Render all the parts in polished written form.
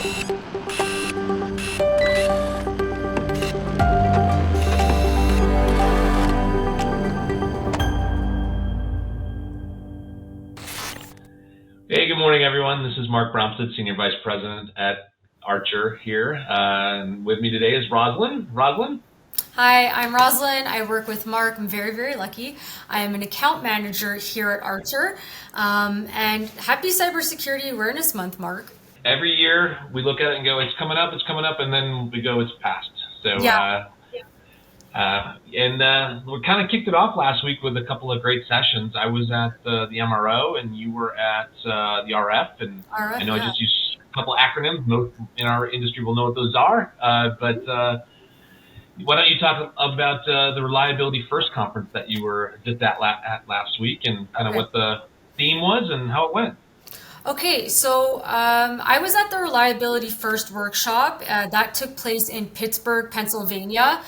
Hey, good morning, everyone. This is Mark Brahmstadt, Senior Vice President at Archer here. With me today is Roslyn. Roslyn? Hi, I'm Roslyn. I work with Mark. I'm very, very lucky. I am an account manager here at Archer. And happy Cybersecurity Awareness Month, Mark. Every year we look at it and go, it's coming up, and then we go, it's past. So, Yeah. we kind of kicked it off last week with a couple of great sessions. I was at the MRO, and you were at the RF, and RF, I know I yeah. just used a couple of acronyms. Most in our industry will know what those are, but why don't you talk about the Reliability First conference that you were just at last week, and kind of what the theme was and how it went? Okay, so I was at the Reliability First workshop that took place in Pittsburgh, Pennsylvania.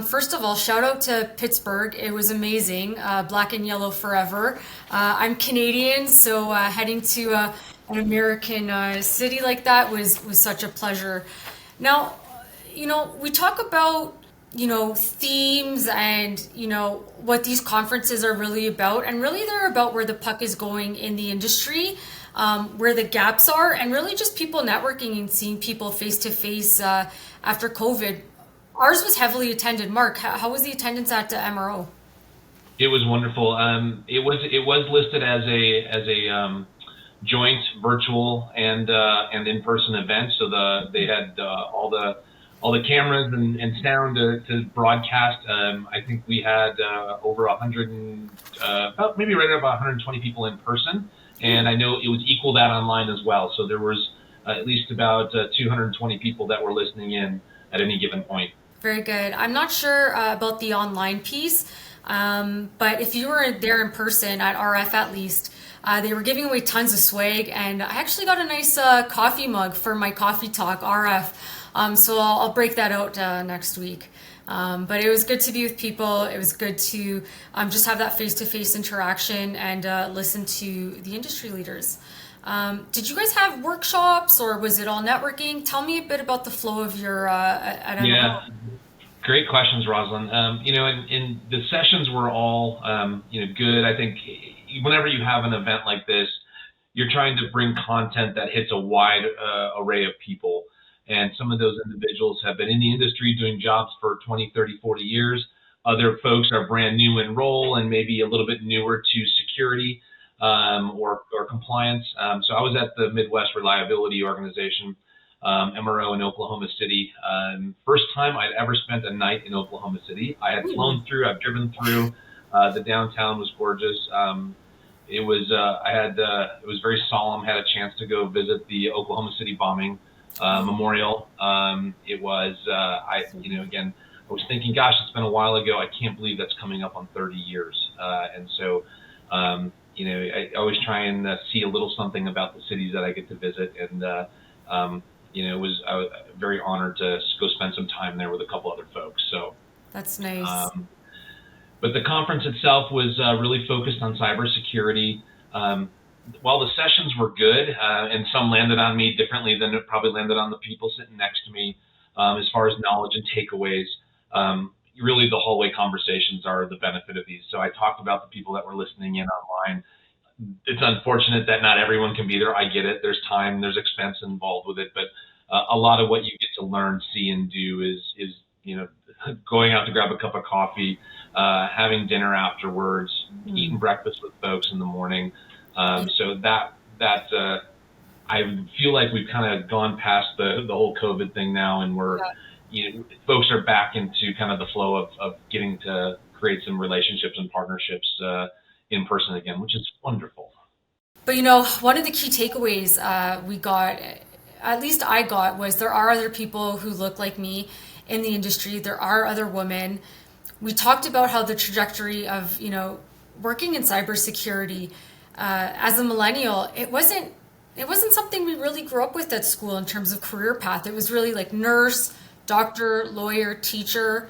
First of all, shout out to Pittsburgh. It was amazing. Black and yellow forever. I'm Canadian, so heading to an American city like that was such a pleasure. Now, we talk about, themes and, what these conferences are really about. And really, they're about where the puck is going in the industry, where the gaps are, and really just people networking and seeing people face to face after COVID. Ours was heavily attended. Mark, how was the attendance at MRO? It was wonderful. It was listed as a joint virtual and in-person event. So they had all the cameras and sound to broadcast. I think we had over 100 about maybe right about 120 people in person, and I know it was equal that online as well. So there was at least about 220 people that were listening in at any given point. Very good. I'm not sure about the online piece, but if you were there in person at RF at least, they were giving away tons of swag, and I actually got a nice coffee mug for my coffee talk RF. So I'll break that out next week. But it was good to be with people. It was good to just have that face-to-face interaction and listen to the industry leaders. Did you guys have workshops or was it all networking? Tell me a bit about the flow of your at MRO. Yeah, great questions, Rosalind. In the sessions were all good. I think whenever you have an event like this, you're trying to bring content that hits a wide array of people. And some of those individuals have been in the industry doing jobs for 20, 30, 40 years. Other folks are brand new in role and maybe a little bit newer to security or compliance. So I was at the Midwest Reliability Organization, MRO in Oklahoma City. First time I'd ever spent a night in Oklahoma City. I had flown through, I've driven through. The downtown was gorgeous. It was very solemn. Had a chance to go visit the Oklahoma City bombing memorial. Again, I was thinking, gosh, it's been a while ago. I can't believe that's coming up on 30 years. I always try and see a little something about the cities that I get to visit. And, I was very honored to go spend some time there with a couple other folks. So That's nice. but the conference itself was really focused on cybersecurity. While the sessions were good, and some landed on me differently than it probably landed on the people sitting next to me, as far as knowledge and takeaways, really the hallway conversations are the benefit of these. So I talked about the people that were listening in online. It's unfortunate that not everyone can be there. I get it. There's time, there's expense involved with it, but a lot of what you get to learn, see, and do is going out to grab a cup of coffee, having dinner afterwards, eating breakfast with folks in the morning. So that I feel like we've kind of gone past the whole COVID thing now, and folks are back into kind of the flow of getting to create some relationships and partnerships in person again, which is wonderful. But one of the key takeaways we got, at least I got, was there are other people who look like me in the industry. There are other women. We talked about how the trajectory of working in cybersecurity as a millennial, it wasn't something we really grew up with at school in terms of career path. It was really like nurse, doctor, lawyer, teacher.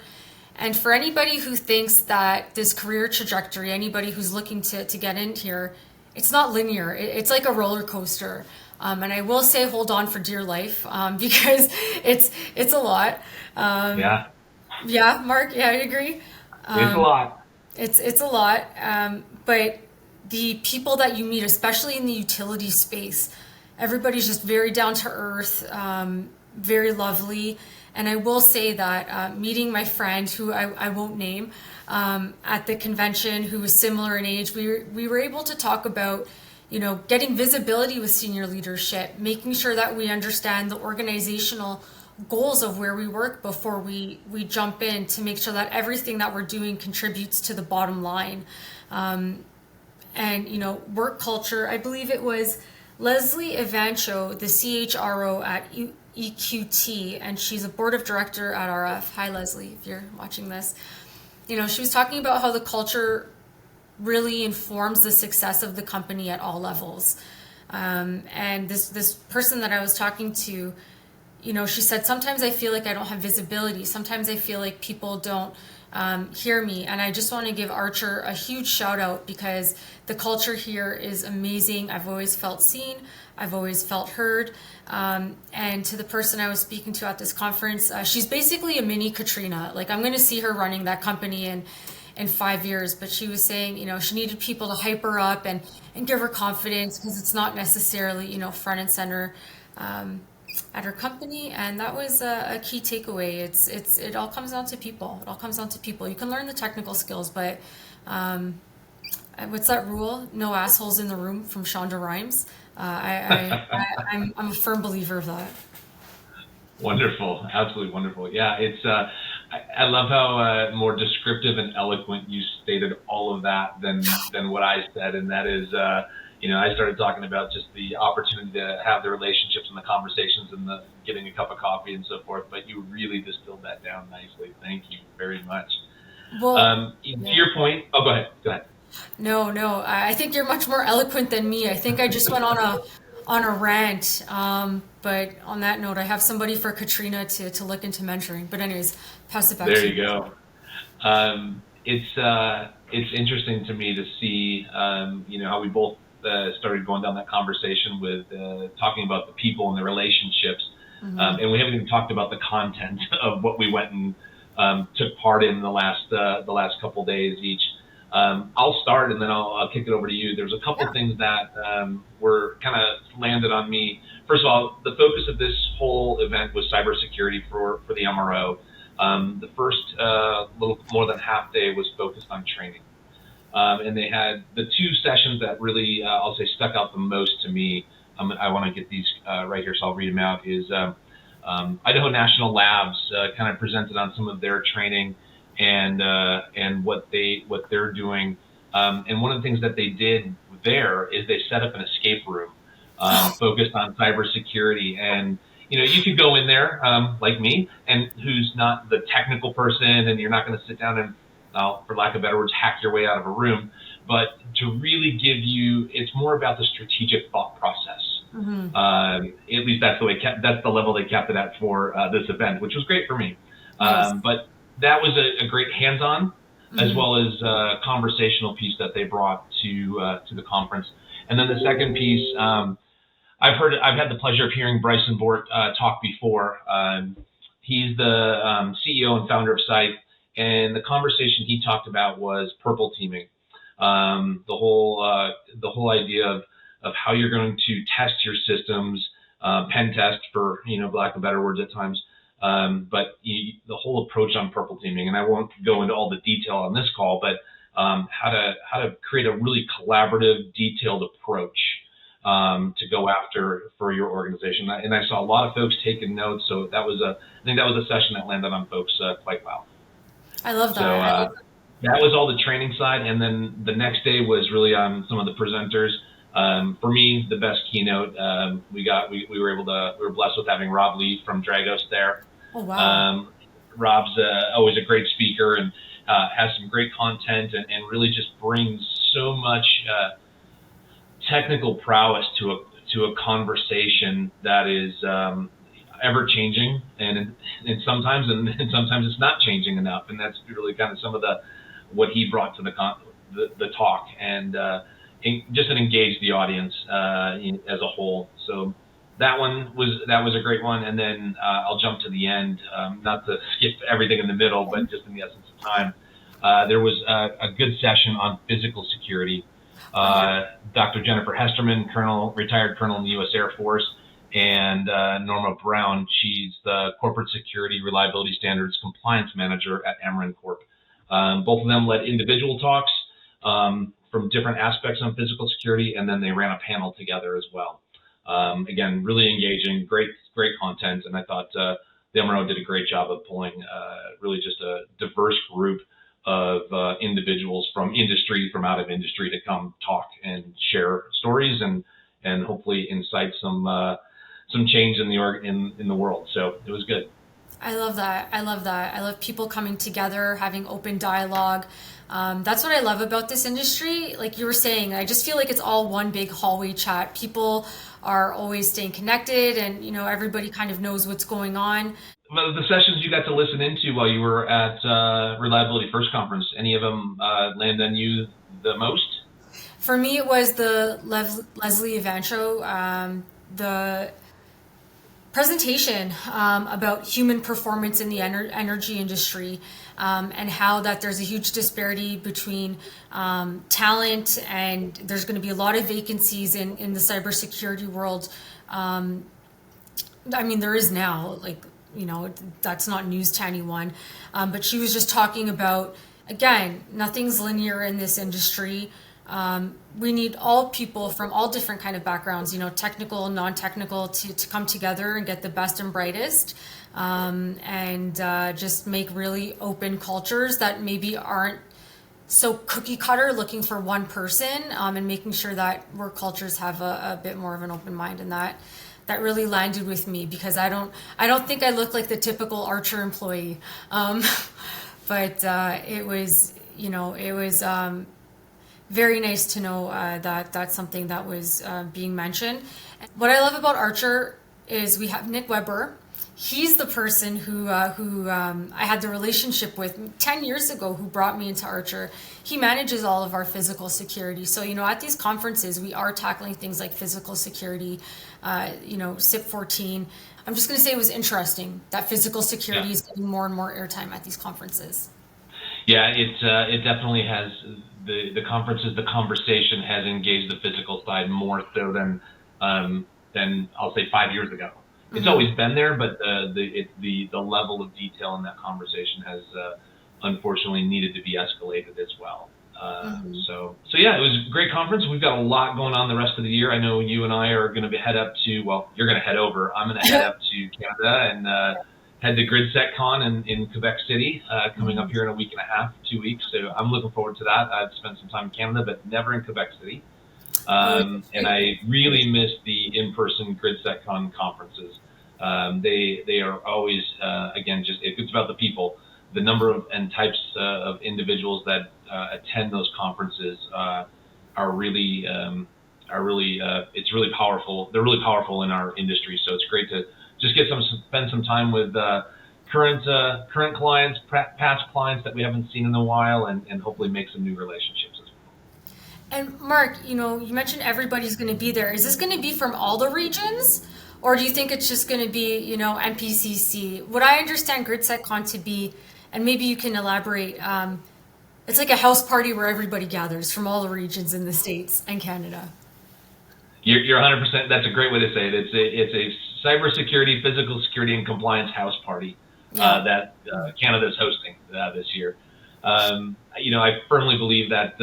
And for anybody who thinks that this career trajectory, anybody who's looking to get in here, it's not linear. It's like a roller coaster. And I will say, hold on for dear life, because it's a lot. Yeah, Yeah, Mark. Yeah, I agree. it's a lot. It's a lot, but the people that you meet, especially in the utility space, everybody's just very down to earth, very lovely. And I will say that meeting my friend, who I won't name, at the convention, who was similar in age, we were able to talk about, getting visibility with senior leadership, making sure that we understand the organizational goals of where we work before we jump in, to make sure that everything that we're doing contributes to the bottom line. And work culture, I believe it was Leslie Evancho, the CHRO at EQT, and she's a board of director at RF. Hi, Leslie, if you're watching this. She was talking about how the culture really informs the success of the company at all levels. And this person that I was talking to, she said, sometimes I feel like I don't have visibility. Sometimes I feel like people don't hear me. And I just want to give Archer a huge shout out, because the culture here is amazing. I've always felt seen. I've always felt heard. And to the person I was speaking to at this conference, she's basically a mini Katrina. Like, I'm going to see her running that company in 5 years. But she was saying, she needed people to hype her up and give her confidence, because it's not necessarily, front and center at her company. And that was a key takeaway. It all comes down to people. It all comes down to people. You can learn the technical skills, but what's that rule? No assholes in the room, from Shonda Rhimes. I'm a firm believer of that. Wonderful, absolutely wonderful. Yeah, it's. I love how more descriptive and eloquent you stated all of that than what I said, and that is, I started talking about just the opportunity to have the relationships and the conversations and the getting a cup of coffee and so forth. But you really distilled that down nicely. Thank you very much. Well, to your point. Oh, go ahead. Go ahead. No, I think you're much more eloquent than me. I think I just went on a rant. But on that note, I have somebody for Katrina to look into mentoring. But anyways, pass it back There to you go. It's interesting to me to see how we both started going down that conversation with talking about the people and the relationships, and we haven't even talked about the content of what we went and took part in the last couple days each. I'll start, and then I'll kick it over to you. There's a couple things that were kind of landed on me. First of all, the focus of this whole event was cybersecurity for the MRO. The first little more than half day was focused on training. And they had the two sessions that really, I'll say, stuck out the most to me. I want to get these right here, so I'll read them out. Is Idaho National Labs kind of presented on some of their training and what they're doing. And one of the things that they did there is they set up an escape room focused on cybersecurity. And you could go in there like me, and who's not the technical person, and you're not going to sit down and, for lack of better words, hack your way out of a room. But to really give you, it's more about the strategic thought process. At least that's the level they kept it at for this event, which was great for me. Nice. But that was a great hands-on, as well as conversational piece that they brought to the conference. And then the second piece, I've had the pleasure of hearing Bryson Bort talk before. He's the CEO and founder of Site, and the conversation he talked about was purple teaming. The whole idea of how you're going to test your systems, pen test for lack of better words at times. But the whole approach on purple teaming, and I won't go into all the detail on this call, but how to create a really collaborative, detailed approach to go after for your organization. And I saw a lot of folks taking notes, so I think that was a session that landed on folks quite well. I love that. So that was all the training side, and then the next day was really on some of the presenters. For me, the best keynote we were blessed with having Rob Lee from Dragos there. Oh, wow. Rob's always a great speaker and has some great content and really just brings so much technical prowess to a conversation that is ever changing, and sometimes it's not changing enough, and that's really kind of some of what he brought to the talk. And just engage the audience as a whole. So that was a great one. And then I'll jump to the end, not to skip everything in the middle, but just in the essence of time. There was a good session on physical security. Dr. Jennifer Hesterman, retired colonel in the U.S. Air Force, and Norma Brown, she's the Corporate Security Reliability Standards Compliance Manager at Ameren Corp. Both of them led individual talks from different aspects on physical security, and then they ran a panel together as well. Again, really engaging, great content, and I thought the MRO did a great job of pulling really just a diverse group of individuals from out of industry to come talk and share stories and hopefully incite some change in the world. So it was good. I love that. I love people coming together, having open dialogue. That's what I love about this industry. Like you were saying, I just feel like it's all one big hallway chat. People are always staying connected, and everybody kind of knows what's going on. Well, the sessions you got to listen into while you were at Reliability First Conference, any of them land on you the most? For me, it was the Leslie Evancho, the presentation about human performance in the energy industry, and how that there's a huge disparity between talent, and there's going to be a lot of vacancies in the cybersecurity world. I mean, there is now, that's not news to anyone, but she was just talking about, again, nothing's linear in this industry. We need all people from all different kind of backgrounds, technical, non-technical, to come together and get the best and brightest, and just make really open cultures that maybe aren't so cookie cutter, looking for one person, and making sure that work cultures have a bit more of an open mind. And that really landed with me, because I don't think I look like the typical Archer employee, but it was very nice to know that that's something that was being mentioned. What I love about Archer is we have Nick Weber. He's the person who I had the relationship with 10 years ago, who brought me into Archer. He manages all of our physical security. So, at these conferences, we are tackling things like physical security, SIP 14. I'm just going to say it was interesting that physical security is getting more and more airtime at these conferences. Yeah, it definitely has. The conferences, the conversation has engaged the physical side more so than I'll say 5 years ago. It's always been there, but the level of detail in that conversation has unfortunately needed to be escalated as well. So yeah, it was a great conference. We've got a lot going on the rest of the year. I know you and I are going to head up to, well, you're going to head over. I'm going to head up to Canada and head to GridSecCon in Quebec City, coming up here in a week and a half, 2 weeks. So I'm looking forward to that. I've spent some time in Canada, but never in Quebec City. And I really miss the in-person GridSecCon conferences. They are always, again, just it's about the people. The number of and types of individuals that attend those conferences are really it's really powerful. They're really powerful in our industry. So it's great to just spend some time with current clients, past clients that we haven't seen in a while, and hopefully make some new relationships as well. And Mark, you mentioned everybody's going to be there. Is this going to be from all the regions, or do you think it's just going to be, NPCC? What I understand GridSecCon to be, and maybe you can elaborate, it's like a house party where everybody gathers from all the regions in the States and Canada. You're 100%. That's a great way to say it. It's a cybersecurity, physical security, and compliance house party that Canada's hosting this year. I firmly believe that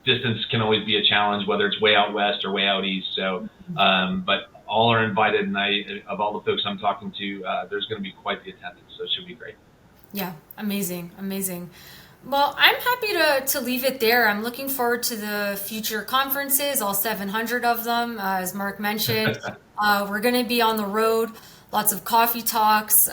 distance can always be a challenge, whether it's way out west or way out east. So, but all are invited, and of all the folks I'm talking to, there's going to be quite the attendance, so it should be great. Yeah, amazing. Well, I'm happy to leave it there. I'm looking forward to the future conferences, all 700 of them, as Mark mentioned. We're going to be on the road, lots of coffee talks,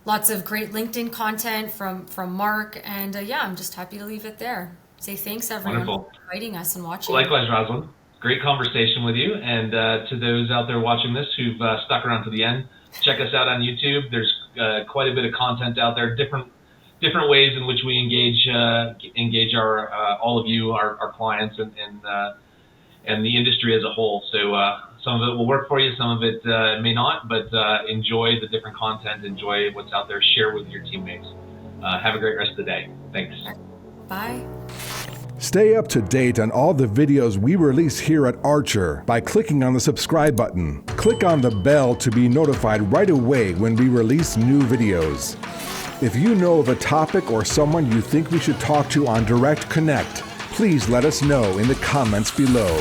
lots of great LinkedIn content from Mark, and I'm just happy to leave it there. Say thanks, everyone, for inviting us and watching. Well, likewise, Roslyn. Great conversation with you. And to those out there watching this who've stuck around to the end, check us out on YouTube. There's quite a bit of content out there, different different ways in which we engage our all of you, our clients, and the industry as a whole. So some of it will work for you, some of it may not, but enjoy the different content, enjoy what's out there, share with your teammates. Have a great rest of the day. Thanks. Bye. Stay up to date on all the videos we release here at Archer by clicking on the subscribe button. Click on the bell to be notified right away when we release new videos. If you know of a topic or someone you think we should talk to on DirectConnect, please let us know in the comments below.